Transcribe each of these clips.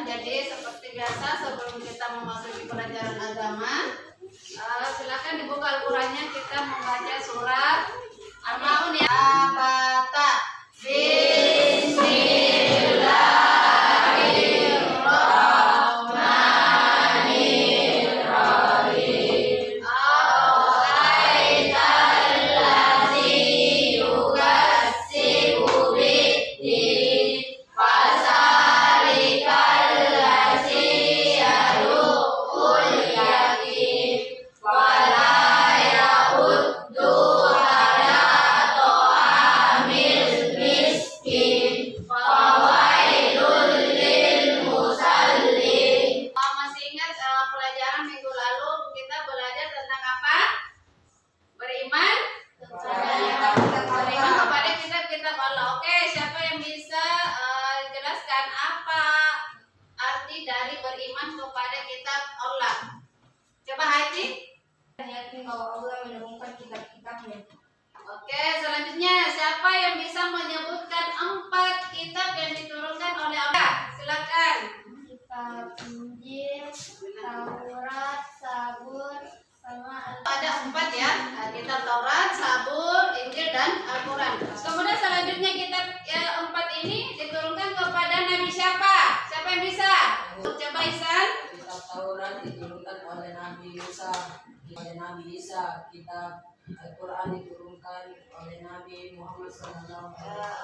Jadi seperti biasa sebelum kita memasuki pelajaran agama, silakan dibuka Al-Qur'annya, kita membaca surat Al-Maun ya. Abata kepada kitab Allah. Coba Haji. Yakin bahwa Allah menurunkan kitab-kitabnya. Oke, selanjutnya siapa yang bisa menyebutkan 4 kitab yang diturunkan oleh Allah? Silakan. Kitab Injil, Taurat, Zabur, sama Ada 4 ya. Kitab Taurat, Zabur, Injil dan Al-Qur'an. Kemudian selanjutnya kitab 4 ini diturunkan kepada Nabi siapa? Siapa yang bisa? Coba Ihsan. Kitab Taurat diturunkan oleh Nabi Musa, oleh Nabi Isa. Kitab Al-Quran diturunkan oleh Nabi Muhammad SAW.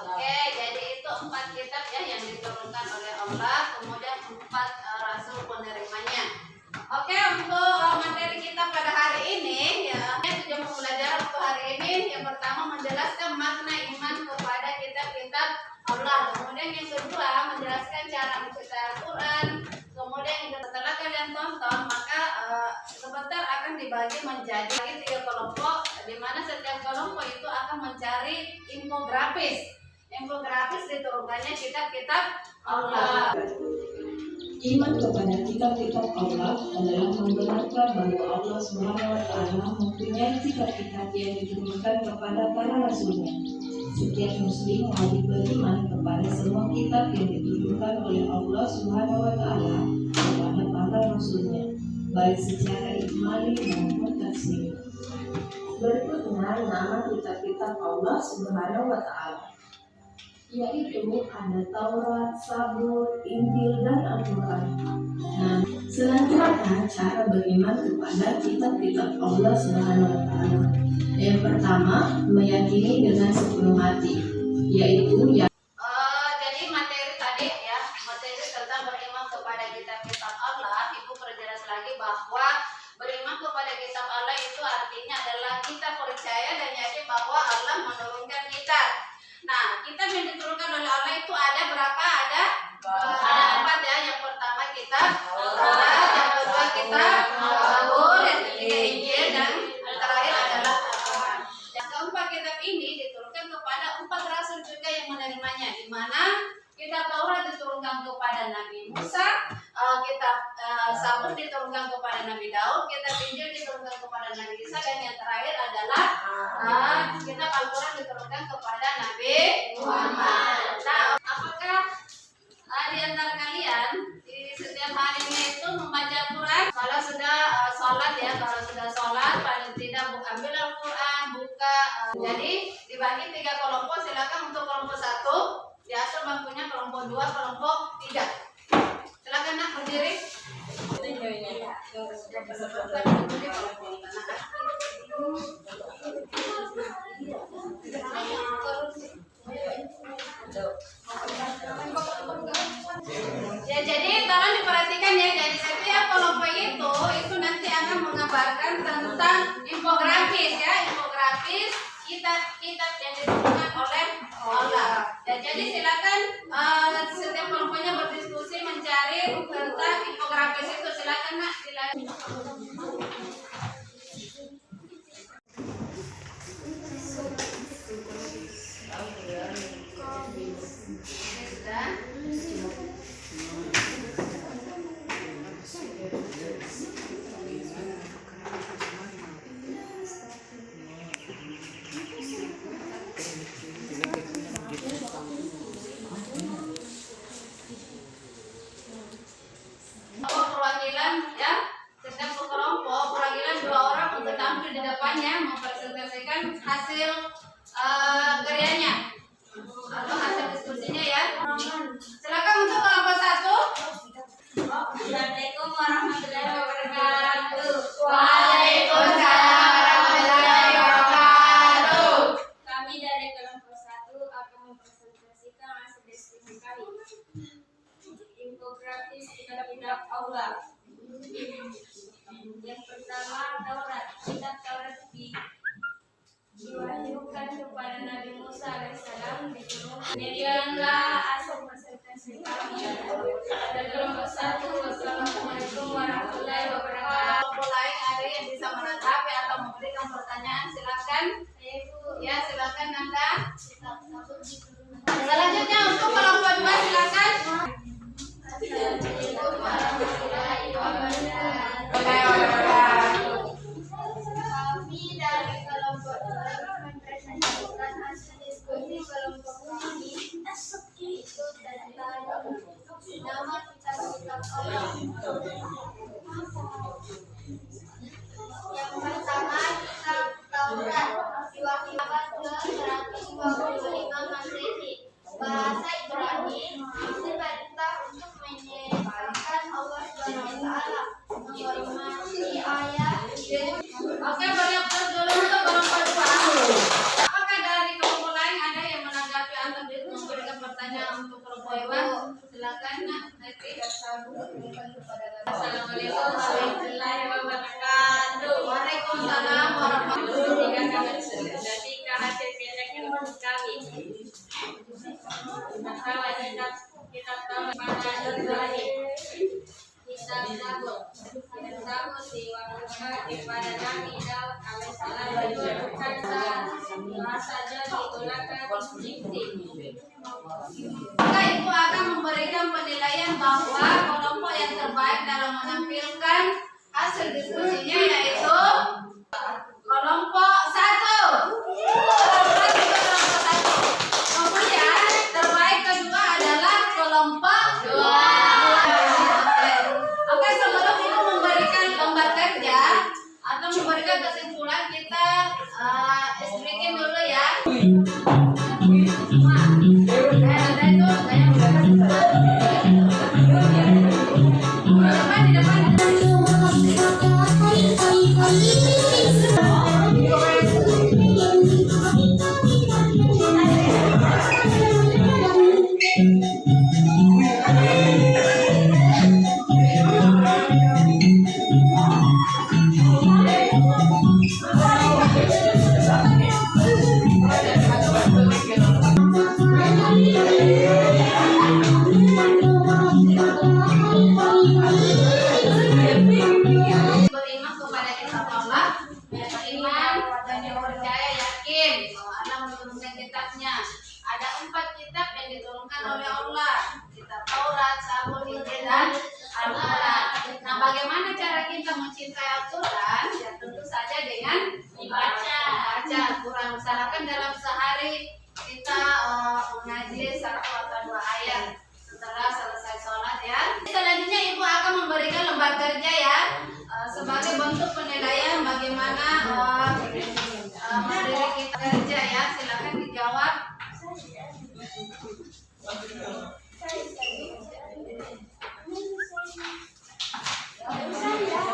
Oke, jadi itu 4 kitab ya yang diturunkan oleh Allah, kemudian 4 rasul penerimanya. Oke, untuk materi kita pada hari ini ya, kita mau belajar untuk hari ini. Yang pertama menjelaskan makna iman kepada kitab-kitab Allah. Kemudian yang kedua menjelaskan cara membaca Al-Quran. Kemudian setelah kalian tonton, maka sebentar akan dibagi menjadi 3 kelompok, di mana setiap kelompok itu akan mencari infografis. Infografis diturunkannya kitab-kitab Allah. Iman kepada kitab-kitab Allah adalah membenarkan bahwa Allah Subhanahu wa Ta'ala mempunyai kitab-kitab yang diturunkan kepada para rasulnya. Setiap muslim wajib beriman kepada semua kitab yang diturunkan oleh Allah Subhanahu wa Ta'ala kepada para rasulnya, baik secara ijmali maupun tafsir. Berikutnya nama kitab-kitab Allah Subhanahu wa Ta'ala, yaitu ada Taurat, Zabur, Injil, dan Al-Quran. Nah, selanjutnya cara beriman kepada kitab-kitab Allah Subhanahu wa Ta'ala. Yang pertama, meyakini dengan sepenuh hati, yaitu Jadi materi tadi ya, materi tentang beriman kepada kitab-kitab Allah, Ibu perjelas lagi bahwa beriman kepada kitab Allah itu artinya adalah kita percaya dan yakin bahwa Allah menurunkan kitab. Nah, kitab yang diturunkan oleh Allah itu ada berapa? Ada 4 ya. Yang pertama kitab Taurat, yang kedua kitab Zabur, yang ketiga Injil, dan yang terakhir adalah Al-Quran. Yang keempat kitab ini diturunkan kepada 4 rasul juga yang menerimanya, di mana kitab Taurat diturunkan kepada Nabi Musa, kitab Zabur diturunkan kepada Nabi Daud, kitab Injil diturunkan kepada Nabi Isa, dan yang terakhir adalah kitab Al-Quran diturunkan kepada Nabi Muhammad. Nah, apakah di antara kalian di setiap harinya itu membaca Al-Quran? Kalau sudah sholat ya, kalau sudah sholat paling tidak ambil Al-Quran, buka. Jadi dibagi 3 kelompok. Silakan untuk kelompok 1 diatur bangkunya, kelompok 2, kelompok 3. Silakan nak berdiri. menghapis kitab-kitab yang diturunkan oleh Allah. Ya, jadi silakan setiap kelompoknya berdiskusi mencari tentang infografis itu. Silakan Nak, silakan. Perwakilan ya, setiap kelompok perwakilan 2 orang untuk tampil di depannya mempresentasikan hasil karyanya atau hasil diskusinya ya. Silakan untuk kelompok 1. Assalamualaikum warahmatullahi wabarakatuh. Waalaikumsalam warahmatullahi wabarakatuh. Kami dari kelompok 1 akan mempresentasikan hasil diskusi kami. Infografis kitab-kitab Allah. Yang pertama, Taurat. Kitab Taurat diwahyukan kepada Nabi Musa alaihissalam diturunkan. Demikianlah hasil presentasi kami dari kelompok 1. Wassalamualaikum warahmatullahi wabarakatuh. Kelompok lain ada yang bisa menanggapi atau memberikan pertanyaan, silakan. Ya, silakan Nanda. Selanjutnya untuk kelompok 2 silakan. Assalamualaikum warahmatullahi wabarakatuh. Kami dari kelompok 2 mempresentasikan hasil diskusi kelompok kami itu tentang nama kitab-kitab Allah. Yang pertama, kitab Taurat diwahyukan ke 125 Masehi. Bahasa Ibrani diperintah untuk menyebarkan Allah SWT, menghormati ayat. Oke, banyak dulu untuk kelompok 2. Apakah dari kelompok lain ada yang menanggapi atau memberikan pertanyaan untuk kelompok 2? Silakan Nak. Assalamualaikum warahmatullahi wabarakatuh. Waalaikumsalam warahmatullahi wabarakatuh. Jadi hasil penelitian kami pertama kitab Taurat pada Ibrani, kitab Zabur diwahyukan kepada Nabi Daud alaihissalam diturunkan saja digunakan diksi. Maka Ibu akan memberikan penilaian bahwa kelompok yang terbaik dalam menampilkan hasil diskusinya yaitu kelompok 1. Kemudian terbaik kedua adalah kelompok 2. Oke, sebelum Ibu memberikan lembar kerja atau memberikan kesimpulan, kita explain dulu ya. Di depan. Beriman kepada kitab Allah, beriman dan yang percaya yakin bahwa Allah menurunkan kitabnya. Ada 4 kitab yang diturunkan oleh Allah, kitab Taurat, Zabur, Injil, dan Al-Quran. Nah, bagaimana cara kita mencintai Al-Quran? Ya tentu saja dengan membaca Al-Quran. Usahakan dalam sehari kita mengaji 1 atau 2 ayat setelah selesai sholat ya. Selanjutnya Ibu akan memberikan lembar kerja ya, sebagai bentuk penilaian bagaimana materi kita kerja ya. Silakan dijawab.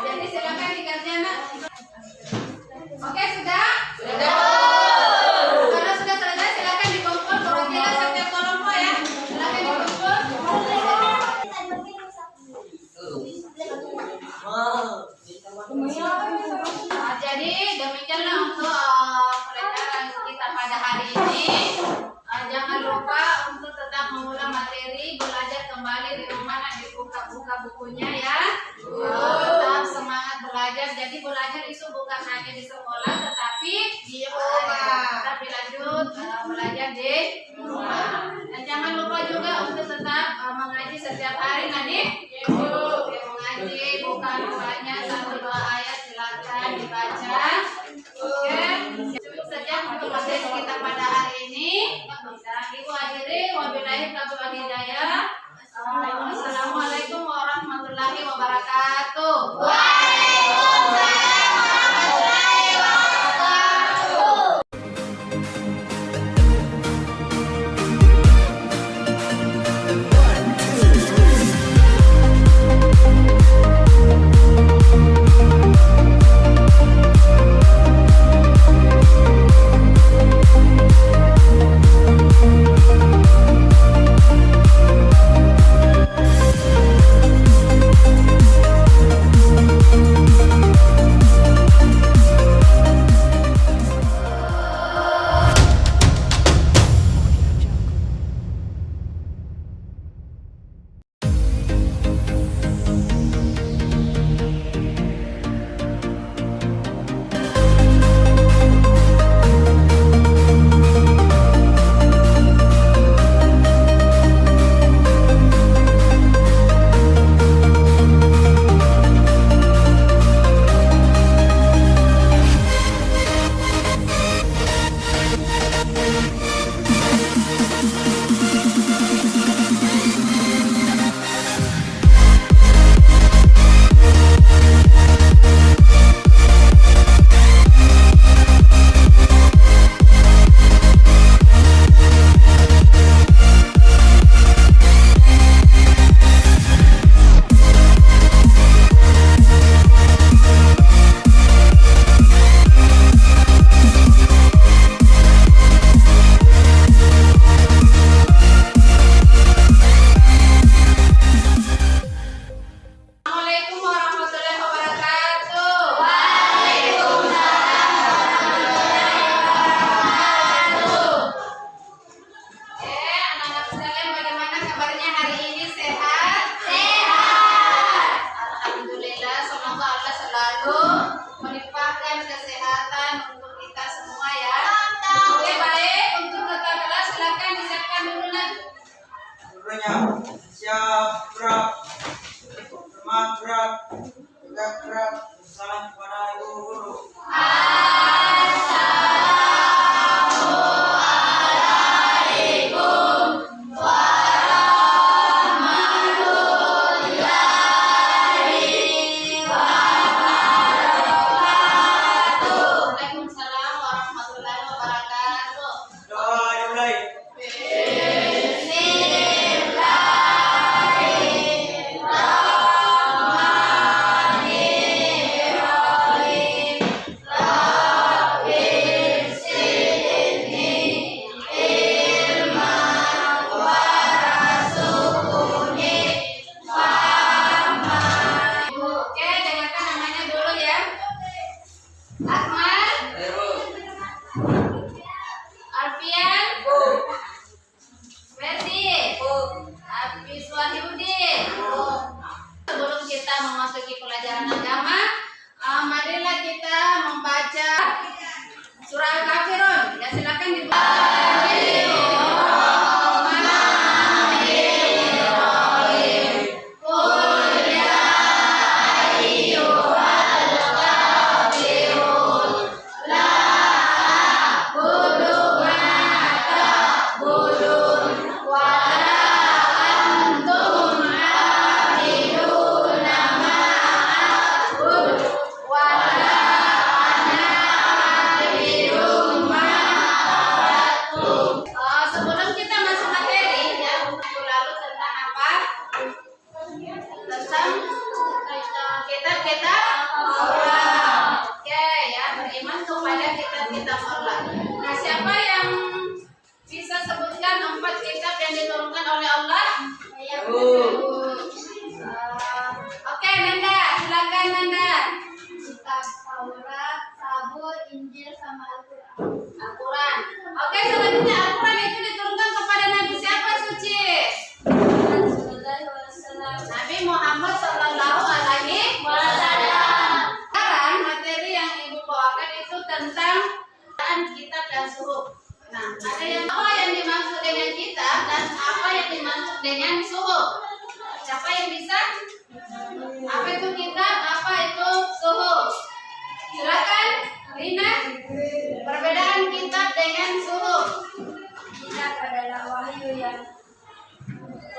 Jadi silakan dikerja Nak. Oke, sudah? Sudah. Kalau sudah selesai bukunya ya. Tetap semangat belajar. Jadi belajar itu bukan hanya di sekolah, tetapi di rumah. Tetap dilanjut belajar di rumah. Dan jangan lupa juga untuk tetap mengaji setiap hari, Nadik. Oke, mengaji bukan hanya 1-2 ayat, silakan dibaca. Oke, cukup saja untuk materi kita pada hari ini. Dan Ibu akhiri, wabillahi taufiq wal hidayah. Assalamualaikum warahmatullahi wabarakatuh. Assalamualaikum warahmatullahi wabarakatuh. Anak-anak sekalian, bagaimana kabarnya hari ini? Sehat? Alhamdulillah, semoga Allah selalu melimpahkan kesehatan untuk kita semua ya. Oke, baik. Untuk tata kelas silakan disiapkan dulu Nak. Gurunya siap, gerak, semangat gerak, tegak gerak, salam kepada ibu guru. Waalaikumsalam warahmatullahi wabarakatuh. Doa dimulai. Oke, dengarkan namanya dulu ya. Ahmad, Alfian, Ferdi, Hafiz Wahyudin. Sebelum kita memasuki pelajaran agama, marilah kita membaca surah Al-Kafirun. Ya, silakan dibaca. Sebelum kita masuk materi ya, untuk lalu tentang apa? Tentang kitab-kitab Allah. Oke ya, beriman kepada kitab-kitab Allah. Nah, siapa yang bisa sebutkan 4 kitab yang diturunkan oleh Allah? Oke, Nanda, silakan Nanda. Kitab Taurat, Zabur, Injil, sama Al-Quran. Al-Quran. Oke, selanjutnya Al-Quran itu diturunkan kepada Nabi siapa suci? Nabi Muhammad dan suhuf. Nah, ada yang apa yang dimaksud dengan kitab dan apa yang dimaksud dengan suhuf? Siapa yang bisa? Apa itu kitab? Apa itu suhuf? Silakan, Rina. Perbedaan kitab dengan suhuf. Kitab adalah wahyu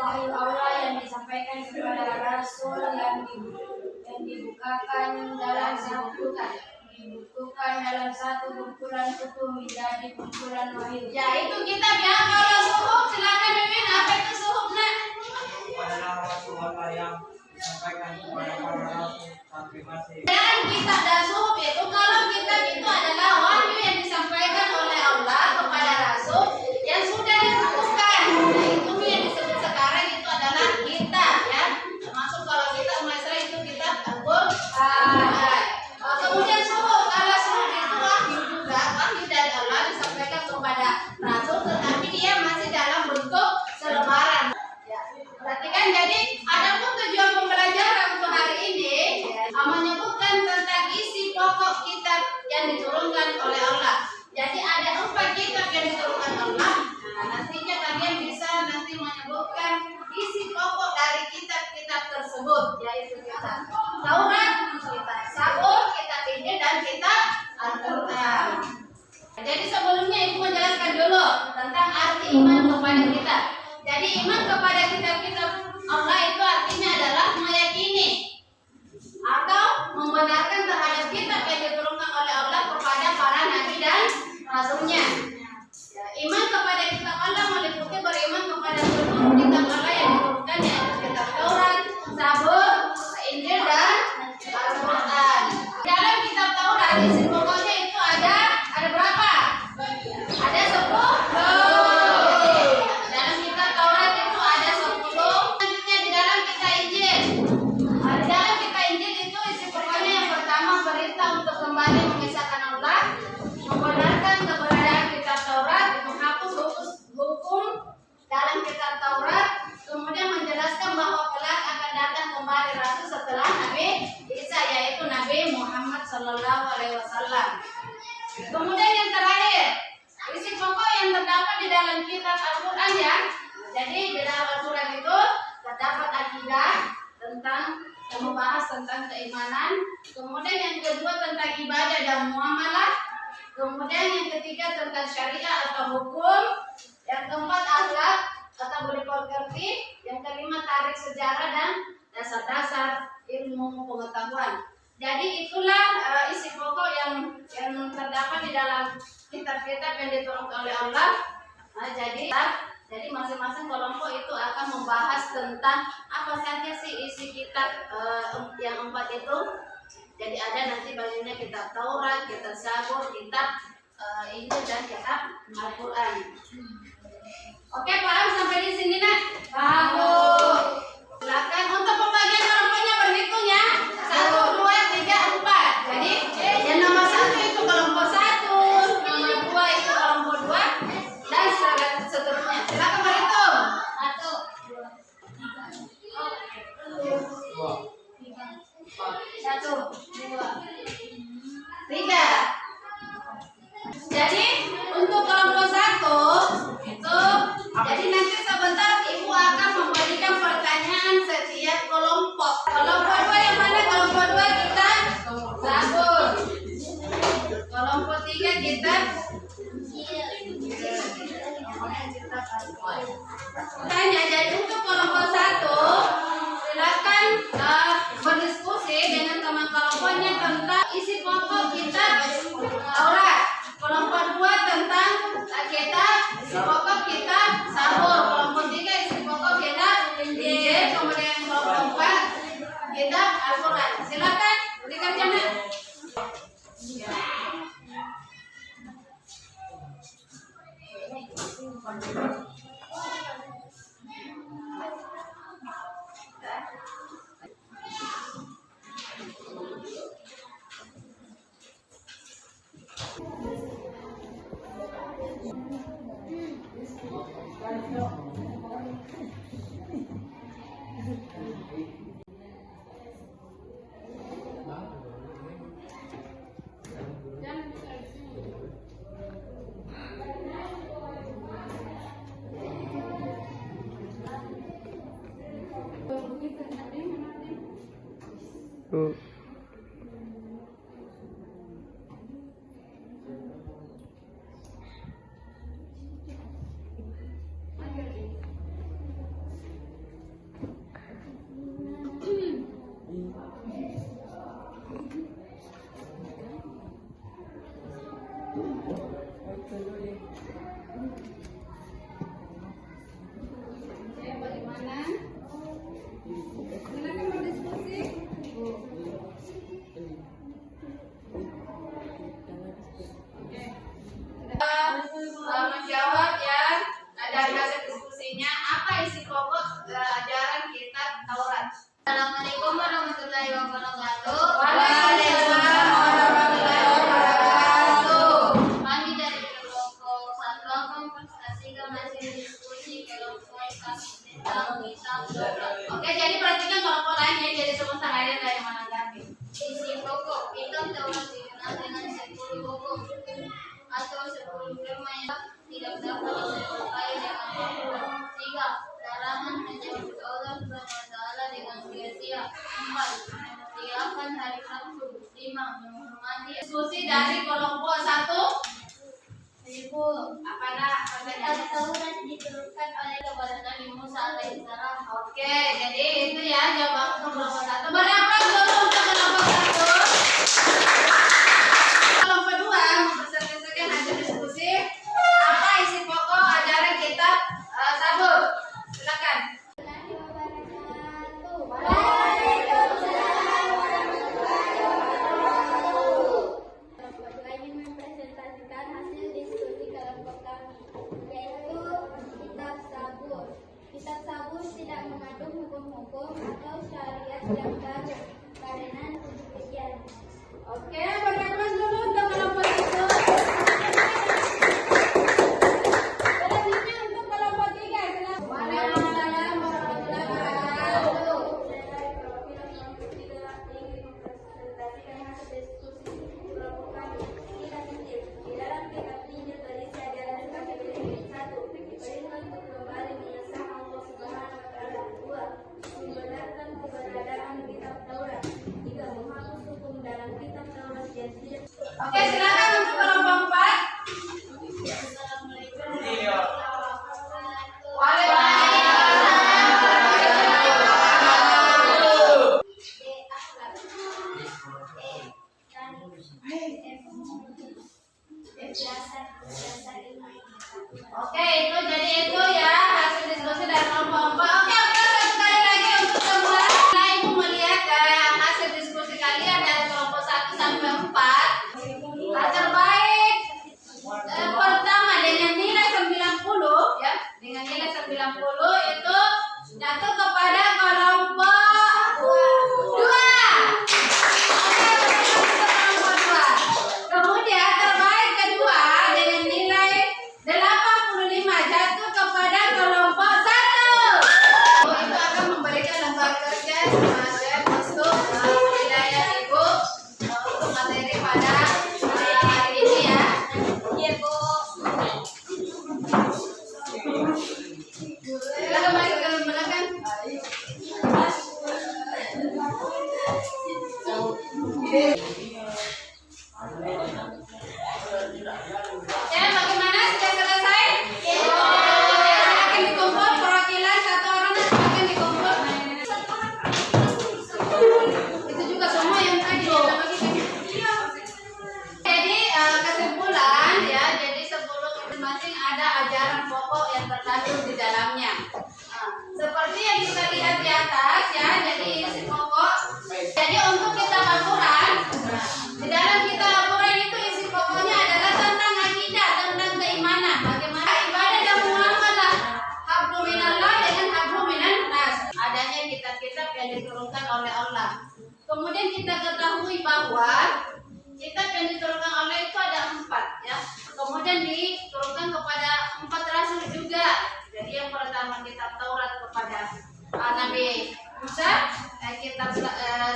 Allah yang disampaikan kepada Rasul yang dibukukan dalam satu kumpulan kutu menjadi kumpulan wahyu. Ya, itu kitab ya. Kalau suhuf, silakan Mimin. Apa itu suhuf, Nak? adalah wasilah yang disampaikan kepada para rasul sampai masih. Dan kitab dan suhuf itu, kalau kitab itu adalah wahyu yang disampaikan oleh Allah kepada Rasul yang sudah ditentukan. Nah, itu yang disebut sekarang itu adalah kitab ya. Termasuk kalau kita masalah itu kitab Al-Qur'an. Kemudian suhuf, kalau suhuf itu wahyu juga, wahyu dari Allah disampaikan kepada Rasul, tetapi dia masih dalam bentuk selebaran. Ya, perhatikan, jadi adapun tujuan pembelajaran untuk hari ini menyebutkan tentang isi pokok kitab yang diturunkan oleh Allah. Jadi ada 4 kitab yang diturunkan Allah. Nah, nantinya kalian bisa nanti menyebutkan isi pokok dari kitab-kitab tersebut, yaitu kitab Taurat, kitab Zabur, kitab Injil, dan kitab Al-Qur'an. Jadi sebelumnya Ibu menjelaskan dulu tentang arti iman kepada kitab. Jadi iman kepada kitab-kitab Allah itu artinya adalah meyakini atau membenarkan terhadap kitab yang diturunkan oleh Allah kepada para nabi dan rasulnya. Ya, iman kepada kitab Allah meliputi beriman kepada seluruh kitab Allah yang diturunkan, yaitu kitab Taurat, Zabur, Injil, dan Al-Qur'an. Dalam kitab Taurat isi pokoknya itu ada berapa? Ada 10. Dalam kitab Taurat itu ada 10. Selanjutnya di dalam kitab Injil. Di dalam kitab Injil itu isi pokoknya yang pertama perintah untuk kembali mengisahkan Allah, membenarkan keberadaan kitab Taurat, menghapus hukum dalam kitab Taurat, kemudian menjelaskan bahwa kelak akan datang kembali Rasul setelah Nabi Isa, yaitu Nabi Muhammad SAW. Kemudian yang terakhir, isi pokok yang terdapat di dalam kitab Al-Qur'an ya. Jadi di dalam Al-Qur'an itu terdapat akidah tentang membahas tentang keimanan, kemudian yang kedua tentang ibadah dan muamalah, kemudian yang ketiga tentang syariat atau hukum, yang keempat akhlak atau budi pekerti, yang kelima tarikh sejarah dan dasar-dasar ilmu pengetahuan. Jadi itulah isi pokok yang terdapat di dalam kitab-kitab yang diturunkan oleh Allah. Jadi masing-masing kelompok itu akan membahas tentang apa saja sih isi kitab yang 4 itu. Jadi ada nanti bagiannya kitab Taurat, kitab Zabur, kitab Injil, dan kitab Al-Qur'an. Oke, paham sampai di sini, Nak? Paham, Bu. Silakan untuk pembagian kelompoknya berhitung ya. 1, 2, 3, 4. Jadi yang nomor 1 itu kelompok 1, nomor 2 itu kelompok 2, dan seterusnya. Silakan berhitung. 1, 2, 3. Jadi untuk kelompok 1 itu, jadi nanti sebentar Ibu akan memberikan pertanyaan setiap kelompok. Kelompok 2 yang mana? Kelompok 2 kita Zabur. Kelompok 3 kita tanya. Jadi untuk kelompok 1 silakan berdiskusi dengan teman kelompoknya tentang isi pokok kitab Taurat. Kelompok 2 tentang kitab isi pokok kitab Zabur. Kelompok 3 isi pokok kitab Injil. Kemudian kelompok 4 kitab Al-Qur'an. Silakan dikerjakan. Oke, bagaimana? Silakan berdiskusi. Oke. Menjawab ya. Ada hasil diskusinya. Apa isi pokok ajaran kitab Taurat? Assalamualaikum warahmatullahi wabarakatuh. Waalaikumsalam warahmatullahi wabarakatuh. Kami dari kelompok Satuan Konversasi masih diskusi kelompok tentang kitab Taurat. Oke, jadi perhatikan kelompok lainnya. Jadi sebentar ada dari menanggapi. Isi pokok kitab Taurat dikenal dengan 10 pokok atau 10 firman yang tidak dapat disertai dengan waktu. 3. Larangan menyebut Allah Subhanahu wa Ta'ala dengan sia-sia. 4. Meriakan hari Sabtu. 5. Menghormati. Diskusi dari kelompok 1. Ibu, apakah kitab Taurat diturunkan oleh kepada Nabi Musa alaihissalam? Oke, jadi itu ya jawaban untuk kelompok 1. Berapa dulu untuk kelompok 1? Kelompok 2 memperselesaikan hasil diskusi. Apa isi pokok ajaran kitab Sabur? Silakan. Lagi mempresentasikan hasil diskusi kelompok kami, yaitu kitab Sabur. Kitab Sabur tidak mengandung hukum-hukum atau syariat yang baru, karena demikian. Oke, berikan dulu untuk kelompok 1. Selanjutnya untuk kelompok 3. Silakan. Waalaikumsalam warahmatullahi wabarakatuh. Oke, silakan untuk kelompok 4. Iya. Oke, itu jadi itu ya hasil diskusi dari kelompok 4. Oke, sekali lagi untuk semua. Nah, Ibu melihat hasil diskusi kalian dari kelompok 1 sampai 4. Terbaik pertama dengan nilai 90 ya, dengan nilai 90 itu jatuh kepada kelompok 2. Kemudian terbaik kedua dengan nilai 85 jatuh kepada kelompok 1. Itu akan memberikan lembar kerja sebagai bentuk penilaian Ibu untuk materi pada hari ini ya. Iya, Bu. Silakan balik ke belakang. Ya, bagaimana? Sudah selesai? Silakan dikumpul perwakilan 1 orang dan silakan dikumpul. Itu juga semua yang tadi kita bagikan. Jadi kesimpulan ya, jadi sebelum masing-masing ada ajaran pokok yang terkandung di dalamnya. Seperti yang kita lihat di atas ya, jadi isi pokok. Jadi untuk kitab Al-Quran, di dalam kitab Al-Quran itu isi pokoknya adalah tentang akidah, tentang keimanan. Bagaimana ibadah dan muamalah hablum minallah dengan hablum minan nas. Adanya kitab-kitab yang diturunkan oleh Allah. Kemudian kita ketahui bahwa kitab yang diturunkan oleh itu ada 4 ya. Kemudian diturunkan kepada 4 rasul juga. Jadi yang pertama kitab Taurat kepada Nabi Musa, kitab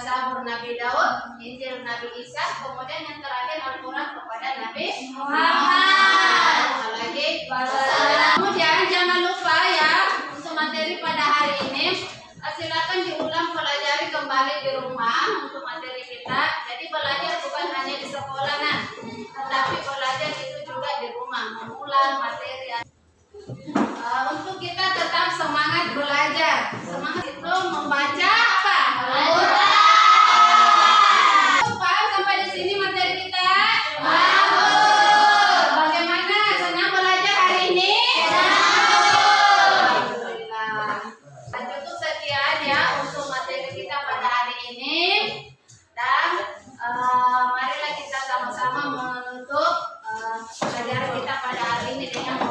Zabur Nabi Daud, Injil Nabi Isa, kemudian yang terakhir Al-Quran kepada Nabi Muhammad. Kemudian jangan lupa ya untuk materi pada hari ini silakan diulang pelajari kembali. kembali di rumah untuk materi kita. Jadi belajar bukan hanya di sekolah, nah, tetapi belajar itu juga di rumah, mengulang materi. Untuk kita tetap semangat belajar. Semangat itu membaca apa? Paham sampai di sini materi kita? Bagaimana? Senang belajar hari ini? Alhamdulillah. Cukup sekian ya untuk materi kita pada hari ini. Dan marilah kita sama-sama menutup pelajaran kita pada hari ini dengan